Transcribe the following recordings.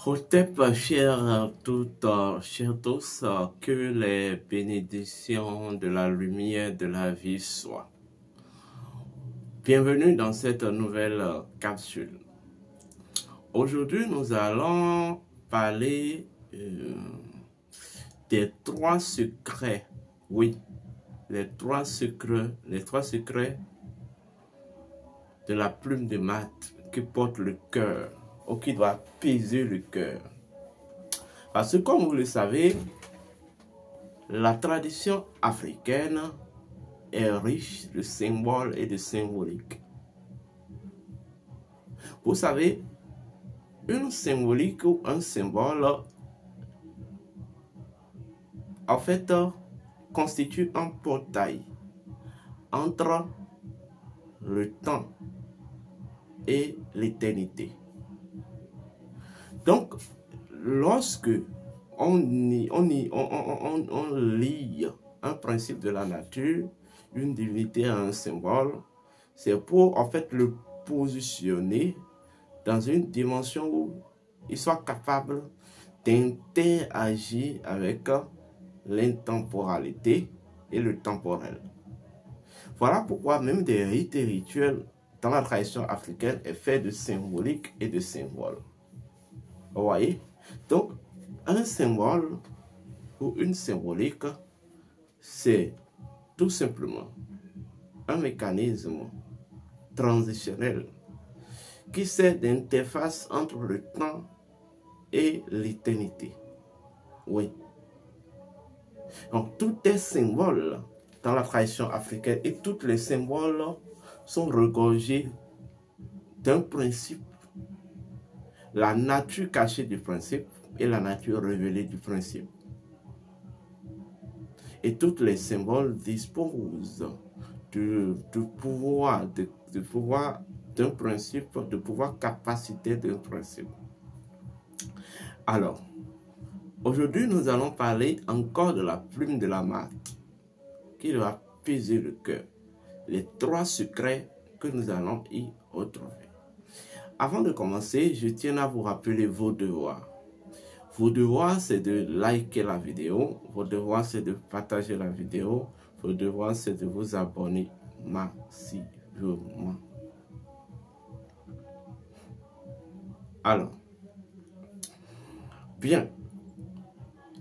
Hotep, chers toutes, chers tous, que les bénédictions de la lumière de la vie soient. Bienvenue dans cette nouvelle capsule. Aujourd'hui, nous allons parler des trois secrets. Oui, les trois secrets de la plume de mat qui porte le cœur ou qui doit apaiser le cœur. Parce que comme vous le savez, la tradition africaine est riche de symboles et de symboliques. Vous savez, une symbolique ou un symbole, en fait, constitue un portail entre le temps et l'éternité. Donc, lorsque on lit un principe de la nature, une divinité a un symbole, c'est pour en fait le positionner dans une dimension où il soit capable d'interagir avec l'intemporalité et le temporel. Voilà pourquoi même des rites et rituels dans la tradition africaine est fait de symbolique et de symboles. Vous voyez? Donc, un symbole ou une symbolique, c'est tout simplement un mécanisme transitionnel qui sert d'interface entre le temps et l'éternité. Oui. Donc, tout est symbole dans la tradition africaine et tous les symboles sont regorgés d'un principe, la nature cachée du principe et la nature révélée du principe. Et tous les symboles disposent du pouvoir d'un principe, de pouvoir capacité d'un principe. Alors, aujourd'hui, nous allons parler encore de la plume de la mat qui doit apaiser le cœur. Les trois secrets que nous allons y retrouver. Avant de commencer, je tiens à vous rappeler vos devoirs. Vos devoirs, c'est de liker la vidéo. Vos devoirs, c'est de partager la vidéo. Vos devoirs, c'est de vous abonner massivement. Alors, bien,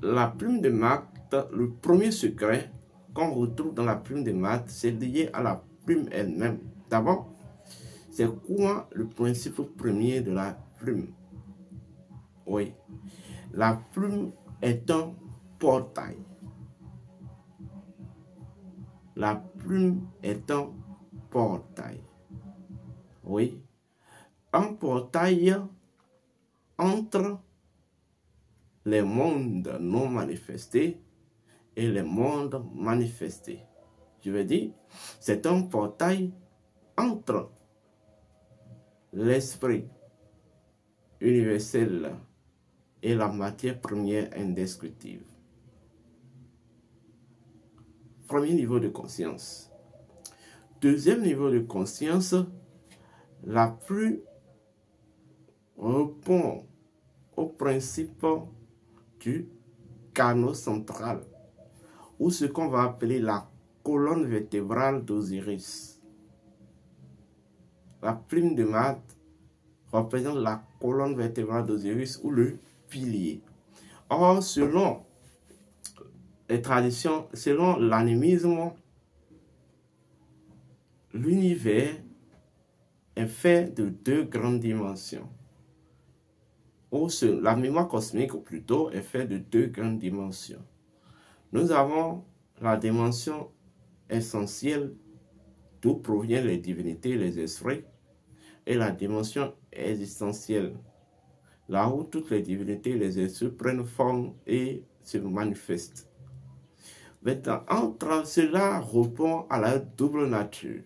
la plume de mat, le premier secret qu'on retrouve dans la plume de mat, c'est lié à la plume elle-même. D'abord, c'est quoi le principe premier de la plume? Oui, la plume est un portail. La plume est un portail. Oui, un portail entre les mondes non manifestés et les mondes manifestés. Je veux dire, c'est un portail entre l'esprit universel et la matière première indescriptible. Premier niveau de conscience. Deuxième niveau de conscience, la plume répond au principe du canot central, ou ce qu'on va appeler la colonne vertébrale d'Osiris. La plume de mat représente la colonne vertébrale d'Osiris ou le pilier. Or, selon les traditions, selon l'animisme, l'univers est fait de deux grandes dimensions. Ou la mémoire cosmique, ou plutôt, est faite de deux grandes dimensions. Nous avons la dimension essentielle d'où proviennent les divinités et les esprits, et la dimension existentielle, là où toutes les divinités et les esprits prennent forme et se manifestent. Maintenant, entre cela répond à la double nature,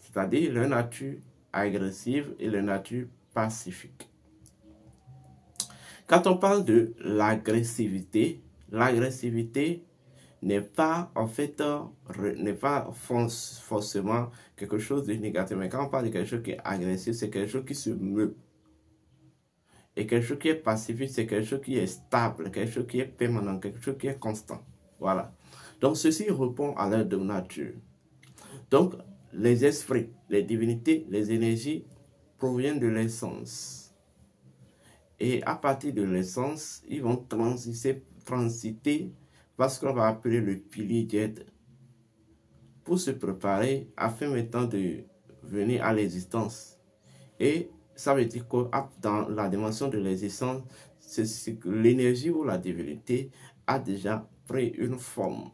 c'est-à-dire la nature agressive et la nature pacifique. Quand on parle de l'agressivité n'est pas en fait forcément quelque chose de négatif. Mais quand on parle de quelque chose qui est agressif, c'est quelque chose qui se meut. Et quelque chose qui est pacifique, c'est quelque chose qui est stable, quelque chose qui est permanent, quelque chose qui est constant. Voilà. Donc, ceci répond à leur de nature. Donc, les esprits, les divinités, les énergies proviennent de l'essence. Et à partir de l'essence, ils vont transiter par ce qu'on va appeler le pilier Djed pour se préparer afin maintenant de venir à l'existence. Et ça veut dire que dans la dimension de l'existence, c'est que l'énergie ou la divinité a déjà pris une forme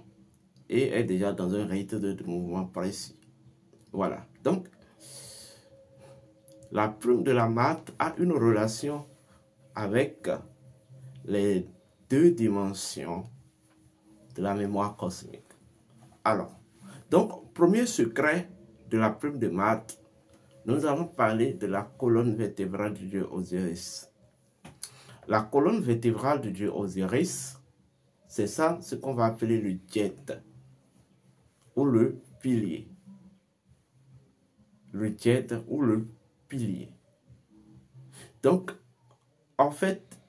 et est déjà dans un rythme de mouvement précis. Voilà. Donc, la plume de la mate a une relation avec les deux dimensions de la mémoire cosmique. Alors, donc, premier secret de la plume de Mate, nous allons parler de la colonne vertébrale du dieu Osiris. La colonne vertébrale du dieu Osiris, c'est ça ce qu'on va appeler le Djed ou le pilier. Le Djed ou le pilier. Donc, en fait,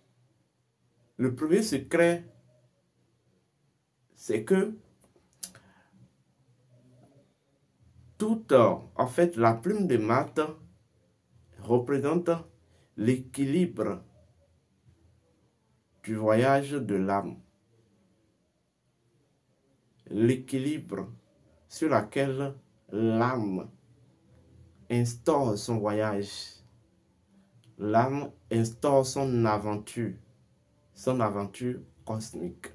le premier secret, c'est que en fait, la plume de Mate représente l'équilibre du voyage de l'âme. L'équilibre sur lequel l'âme instaure son voyage. L'âme instaure son aventure cosmique.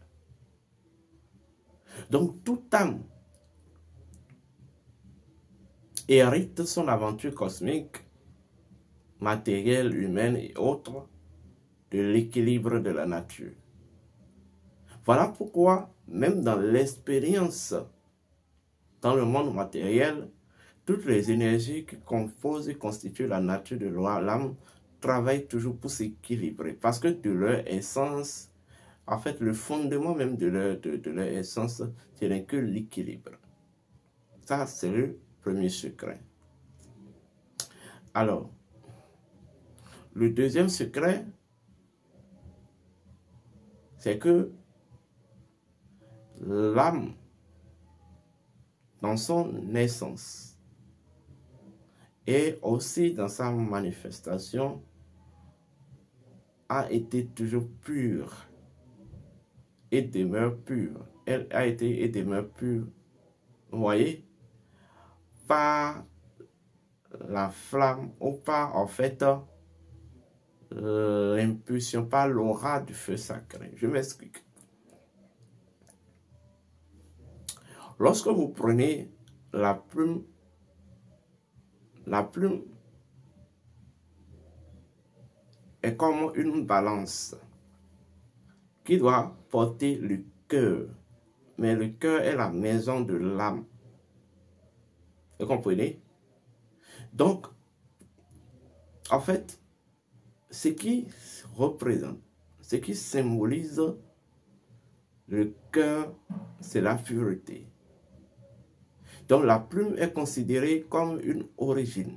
Donc, toute âme hérite son aventure cosmique, matérielle, humaine et autres, de l'équilibre de la nature. Voilà pourquoi, même dans l'expérience, dans le monde matériel, toutes les énergies qui composent et constituent la nature de l'âme travaillent toujours pour s'équilibrer. Parce que de leur essence, en fait, le fondement même de leur essence, c'est que l'équilibre. Ça, c'est le premier secret. Alors, le deuxième secret, c'est que l'âme, dans son essence, et aussi dans sa manifestation, a été toujours pure et demeure pure. Elle a été et demeure pure, vous voyez, par la flamme ou par, en fait, l'impulsion, par l'aura du feu sacré. Je m'explique. Lorsque vous prenez la plume est comme une balance qui doit porter le cœur. Mais le cœur est la maison de l'âme. Vous comprenez? Donc, en fait, ce qui représente, ce qui symbolise le cœur, c'est la pureté. Donc, la plume est considérée comme une origine.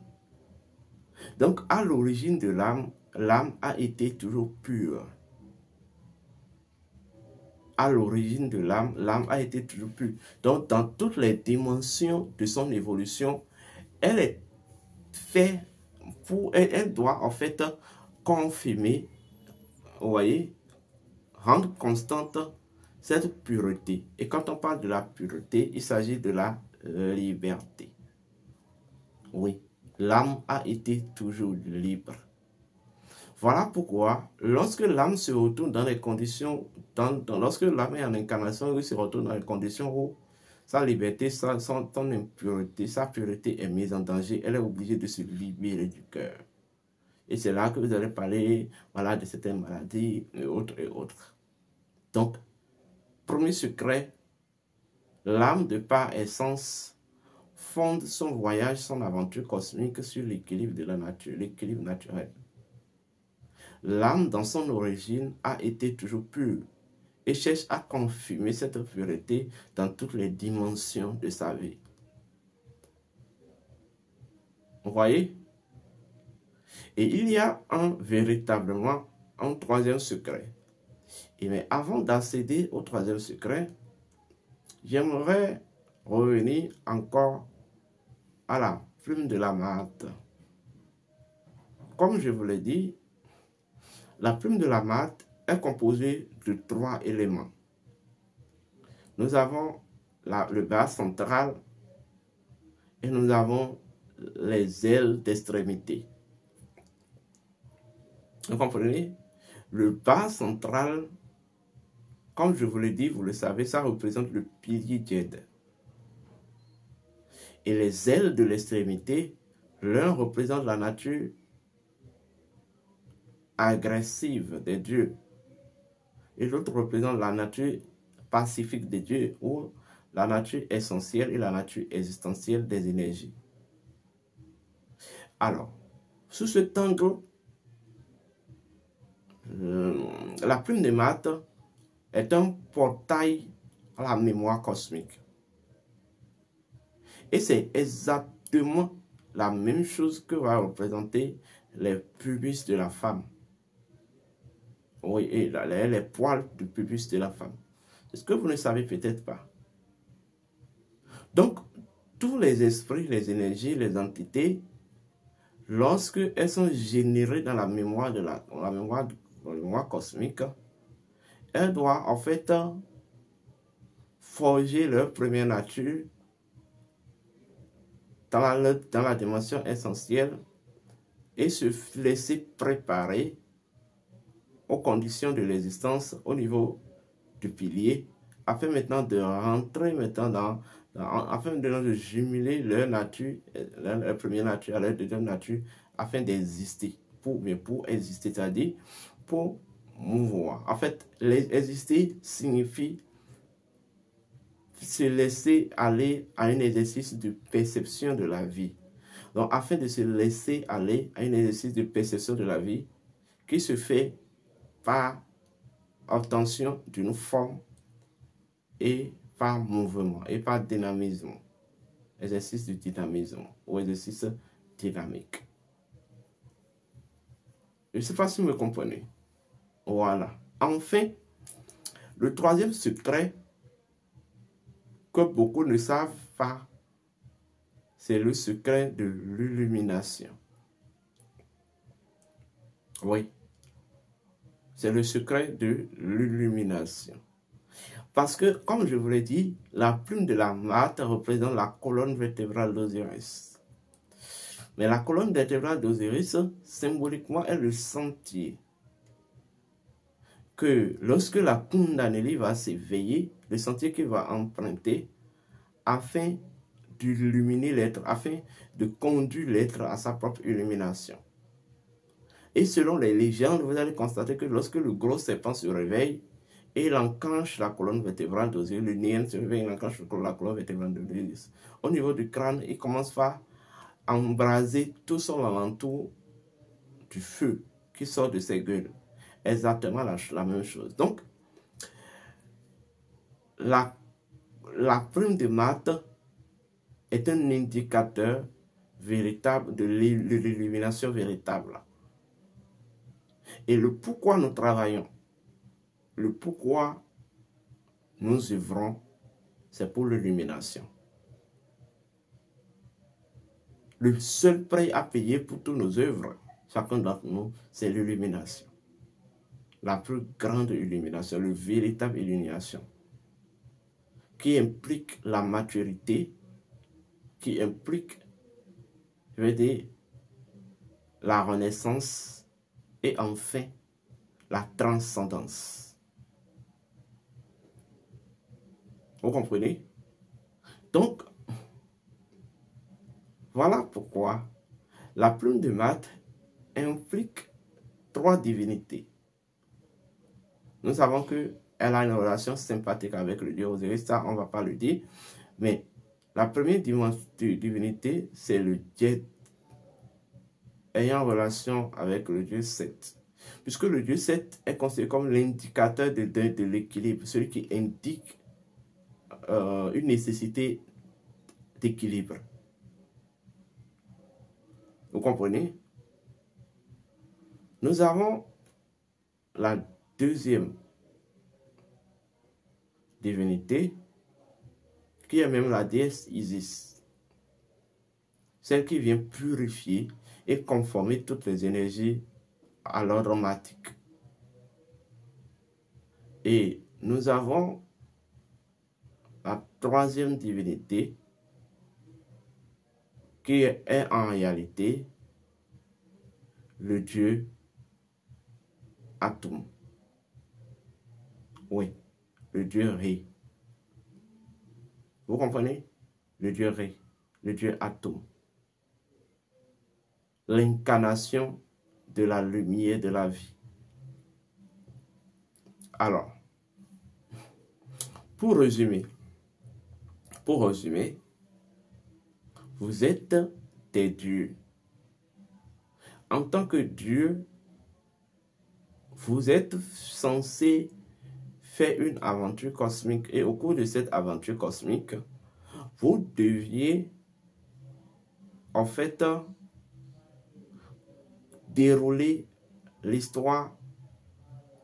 Donc, à l'origine de l'âme, l'âme a été toujours pure. À l'origine de l'âme, l'âme a été toujours pure. Donc, dans toutes les dimensions de son évolution, elle est faite pour, elle doit en fait confirmer, vous voyez, rendre constante cette pureté. Et quand on parle de la pureté, il s'agit de la liberté. Oui, l'âme a été toujours libre. Voilà pourquoi, lorsque l'âme se retrouve dans les conditions, lorsque l'âme est en incarnation, il se retrouve dans les conditions où sa liberté, son impureté, sa pureté est mise en danger, elle est obligée de se libérer du cœur. Et c'est là que vous allez parler, voilà, de certaines maladies et autres et autres. Donc, premier secret, l'âme de par essence fonde son voyage, son aventure cosmique sur l'équilibre de la nature, l'équilibre naturel. L'âme, dans son origine, a été toujours pure et cherche à confirmer cette pureté dans toutes les dimensions de sa vie. Vous voyez? Et il y a véritablement un troisième secret. Mais avant d'accéder au troisième secret, j'aimerais revenir encore à la plume de la martre. Comme je vous l'ai dit, la plume de la martre est composée de 3 éléments. Nous avons le bas central et nous avons les ailes d'extrémité. Vous comprenez? Le bas central, comme je vous l'ai dit, vous le savez, ça représente le pilier Djed. Et les ailes de l'extrémité, l'un représente la nature agressive des dieux et l'autre représente la nature pacifique des dieux ou la nature essentielle et la nature existentielle des énergies. Alors, sous cet angle, la plume de martre est un portail à la mémoire cosmique. Et c'est exactement la même chose que va représenter les pubis de la femme. Oui, et les poils du pubis de la femme. C'est ce que vous ne savez peut-être pas. Donc, tous les esprits, les énergies, les entités, lorsque elles sont générées dans la mémoire cosmique, elles doivent en fait forger leur première nature dans la dimension essentielle et se laisser préparer aux conditions de l'existence au niveau du pilier, afin maintenant de rentrer maintenant afin de jumeler leur nature, leur première nature à leur deuxième nature, afin d'exister, pour exister, c'est-à-dire pour mouvoir. En fait, exister signifie se laisser aller à un exercice de perception de la vie. Donc, afin de se laisser aller à un exercice de perception de la vie qui se fait par obtention d'une forme et par mouvement et par dynamisme. Exercice du dynamisme ou exercice dynamique. Je ne sais pas si vous me comprenez. Voilà. Enfin, le troisième secret que beaucoup ne savent pas, c'est le secret de l'illumination. Oui. C'est le secret de l'illumination. Parce que, comme je vous l'ai dit, la plume de la martre représente la colonne vertébrale d'Osiris. Mais la colonne vertébrale d'Osiris, symboliquement, est le sentier. Que lorsque la Kundalini va s'éveiller, le sentier qu'il va emprunter, afin d'illuminer l'être, afin de conduire l'être à sa propre illumination. Et selon les légendes, vous allez constater que lorsque le gros serpent se réveille, et il enclenche la colonne vertébrale d'Osiris, le Nien se réveille, il enclenche la colonne vertébrale d'Osiris. Au niveau du crâne, il commence à embraser tout son alentour du feu qui sort de ses gueules. Exactement la même chose. Donc, la plume de martre est un indicateur véritable de l'illumination véritable. Et le pourquoi nous travaillons, le pourquoi nous œuvrons, c'est pour l'illumination. Le seul prix à payer pour toutes nos œuvres, chacun d'entre nous, c'est l'illumination. La plus grande illumination, la véritable illumination, qui implique la maturité, qui implique, je veux dire, la renaissance et enfin la transcendance. Vous comprenez? Donc, voilà pourquoi la plume de martre implique 3 divinités. Nous savons qu'elle a une relation sympathique avec le dieu Osiris, ça on ne va pas le dire, mais la première divinité, c'est le Djed, ayant relation avec le dieu Set. Puisque le dieu Set est considéré comme l'indicateur de l'équilibre, celui qui indique une nécessité d'équilibre. Vous comprenez? Nous avons la deuxième divinité, qui est même la déesse Isis, celle qui vient purifier et conformer toutes les énergies à l'ordre matique. Et nous avons la troisième divinité, qui est en réalité le dieu Atum. Oui, le dieu Ré. Vous comprenez? Le dieu Ré, le dieu Atum. L'incarnation de la lumière de la vie. Alors, pour résumer, vous êtes des dieux. En tant que Dieu, vous êtes censé faire une aventure cosmique. Et au cours de cette aventure cosmique, vous deviez en fait dérouler l'histoire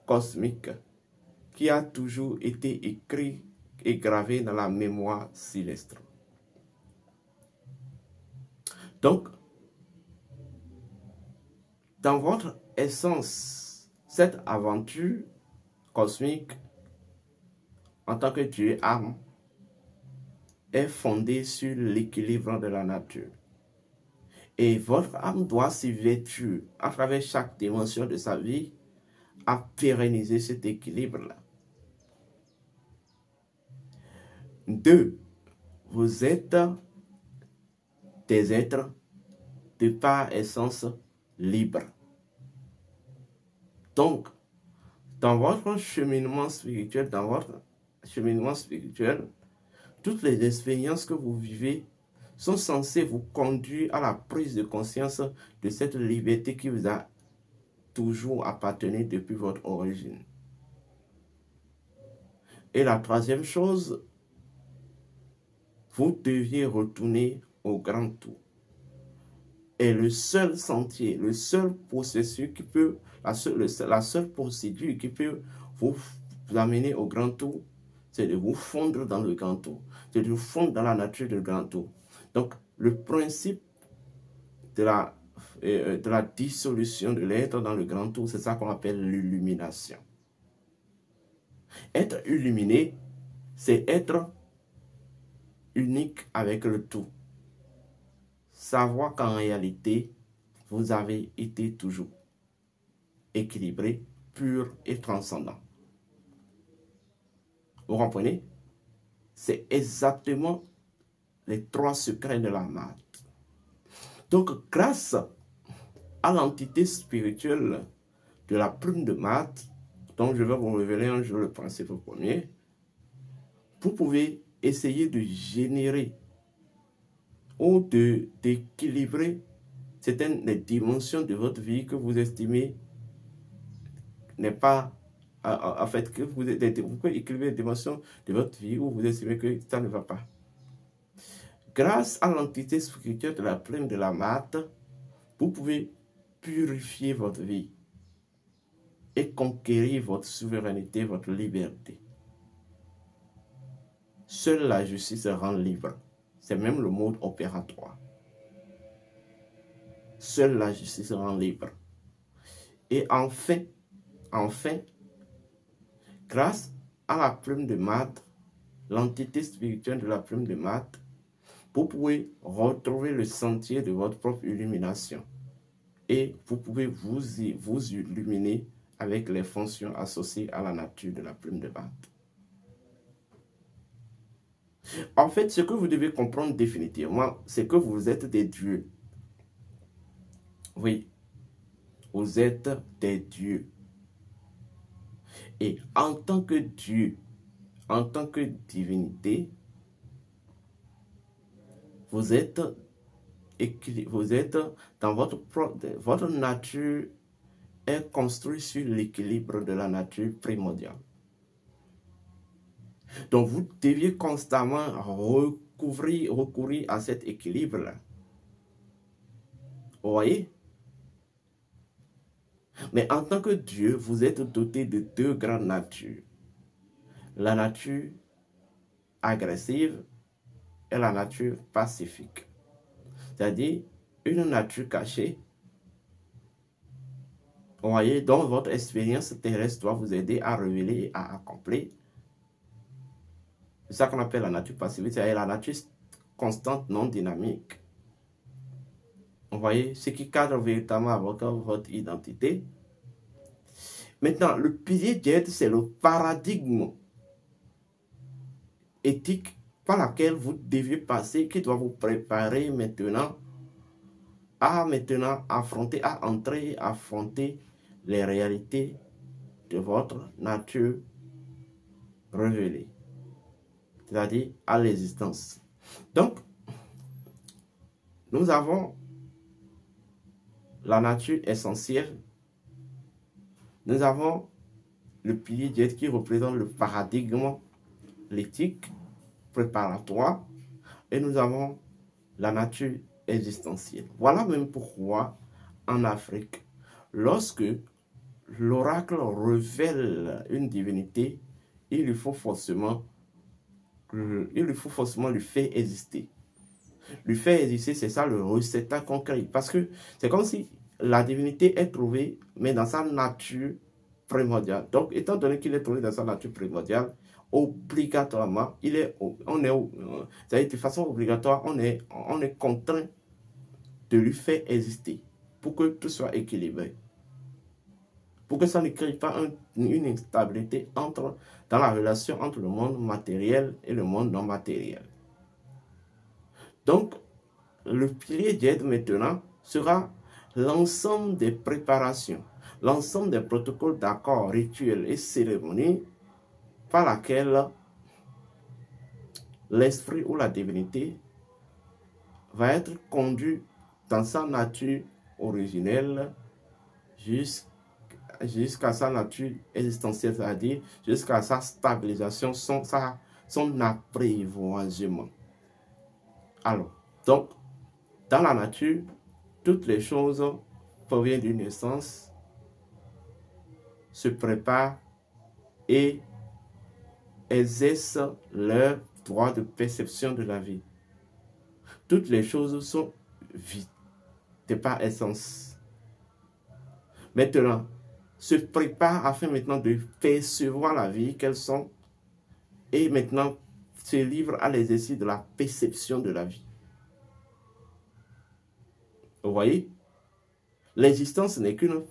cosmique qui a toujours été écrite et gravée dans la mémoire céleste. Donc, dans votre essence, cette aventure cosmique, en tant que Dieu âme, est fondée sur l'équilibre de la nature. Et votre âme doit s'y vêtir à travers chaque dimension de sa vie à pérenniser cet équilibre-là. 2. Vous êtes des êtres de par essence libres. Donc, dans votre cheminement spirituel, toutes les expériences que vous vivez sont censées vous conduire à la prise de conscience de cette liberté qui vous a toujours appartenu depuis votre origine. Et la troisième chose, vous deviez retourner au grand tout. Et le seul sentier, le seul processus qui peut, la seule procédure qui peut vous amener au grand tout, c'est de vous fondre dans le grand tout, c'est de vous fondre dans la nature du grand tout. Donc, le principe de la dissolution de l'être dans le grand tout, c'est ça qu'on appelle l'illumination. Être illuminé, c'est être unique avec le tout. Savoir qu'en réalité, vous avez été toujours équilibré, pur et transcendant. Vous comprenez? C'est exactement les trois secrets de la Maat. Donc, grâce à l'entité spirituelle de la plume de Maat, dont je vais vous révéler un jour le principe premier, vous pouvez essayer de générer ou d'équilibrer certaines des dimensions de votre vie que vous estimez n'est pas, en fait, que vous pouvez équilibrer les dimensions de votre vie où vous estimez que ça ne va pas. Grâce à l'entité spirituelle de la plume de la Maat, vous pouvez purifier votre vie et conquérir votre souveraineté, votre liberté. Seule la justice rend libre. C'est même le mode opératoire. Seule la justice rend libre. Et enfin, grâce à la plume de Maat, l'entité spirituelle de la plume de Maat, vous pouvez retrouver le sentier de votre propre illumination. Et vous pouvez vous illuminer avec les fonctions associées à la nature de la plume de Maat. En fait, ce que vous devez comprendre définitivement, c'est que vous êtes des dieux. Oui, vous êtes des dieux. Et en tant que Dieu, en tant que divinité, vous êtes dans votre nature est construite sur l'équilibre de la nature primordiale. Donc, vous deviez constamment recourir à cet équilibre-là. Vous voyez? Mais en tant que Dieu, vous êtes doté de deux grandes natures. La nature agressive et la nature pacifique. C'est-à-dire une nature cachée. Vous voyez, donc votre expérience terrestre doit vous aider à révéler et à accomplir. C'est ça qu'on appelle la nature pacifique, c'est-à-dire la nature constante, non dynamique. Vous voyez, ce qui cadre véritablement votre identité. Maintenant, le pilier d'aide, c'est le paradigme éthique par laquelle vous devez passer, qui doit vous préparer maintenant à affronter les réalités de votre nature révélée, c'est-à-dire à l'existence. Donc, nous avons la nature essentielle, nous avons le pilier d'aide qui représente le paradigme, l'éthique préparatoire, et nous avons la nature existentielle. Voilà même pourquoi en Afrique, lorsque l'oracle révèle une divinité, il lui faut forcément lui faire exister. Lui faire exister, c'est ça le réceptacle concret. Parce que c'est comme si la divinité est trouvée, mais dans sa nature primordiale. Donc, étant donné qu'il est trouvé dans sa nature primordiale, obligatoirement, c'est-à-dire de façon obligatoire, on est contraint de lui faire exister pour que tout soit équilibré. Pour que ça ne crée pas une instabilité dans la relation entre le monde matériel et le monde non matériel. Donc, le pilier d'aide maintenant sera l'ensemble des préparations, l'ensemble des protocoles d'accords, rituels et cérémonies par laquelle l'esprit ou la divinité va être conduit dans sa nature originelle jusqu'à sa nature existentielle, c'est-à-dire jusqu'à sa stabilisation, son apprivoisement. Alors, donc, dans la nature, toutes les choses proviennent d'une essence, se préparent et exercent leur droit de perception de la vie. Toutes les choses sont vides, de par essence. Maintenant, se préparent afin maintenant de percevoir la vie qu'elles sont et maintenant se livrent à l'exercice de la perception de la vie. Vous voyez? L'existence n'est qu'une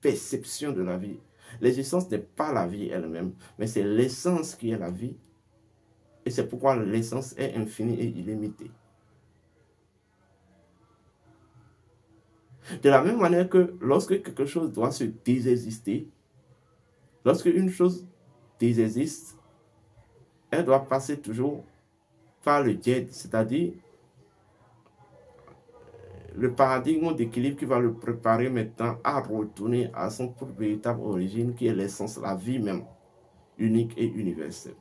perception de la vie. L'existence n'est pas la vie elle-même, mais c'est l'essence qui est la vie. Et c'est pourquoi l'essence est infinie et illimitée. De la même manière que lorsque quelque chose doit se désexister, lorsque une chose désexiste, elle doit passer toujours par le diète, c'est-à-dire le paradigme d'équilibre qui va le préparer maintenant à retourner à son véritable origine, qui est l'essence, la vie même, unique et universelle.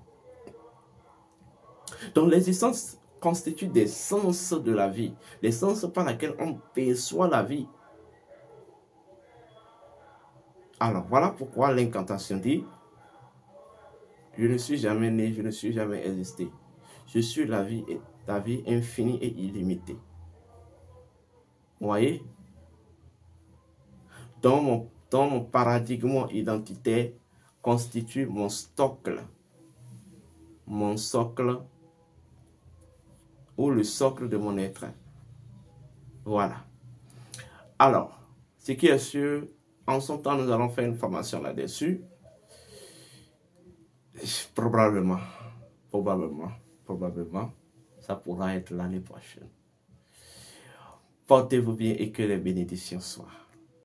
Donc l'existence constitue des sens de la vie, les sens par lesquels on perçoit la vie. Alors voilà pourquoi l'incantation dit: je ne suis jamais né, je ne suis jamais existé. Je suis la vie infinie et illimitée. Vous voyez? Dans mon paradigme identitaire constitue mon socle ou le socle de mon être. Voilà. Alors, ce qui est sûr, en son temps, nous allons faire une formation là-dessus. Probablement, ça pourra être l'année prochaine. Portez-vous bien et que les bénédictions soient.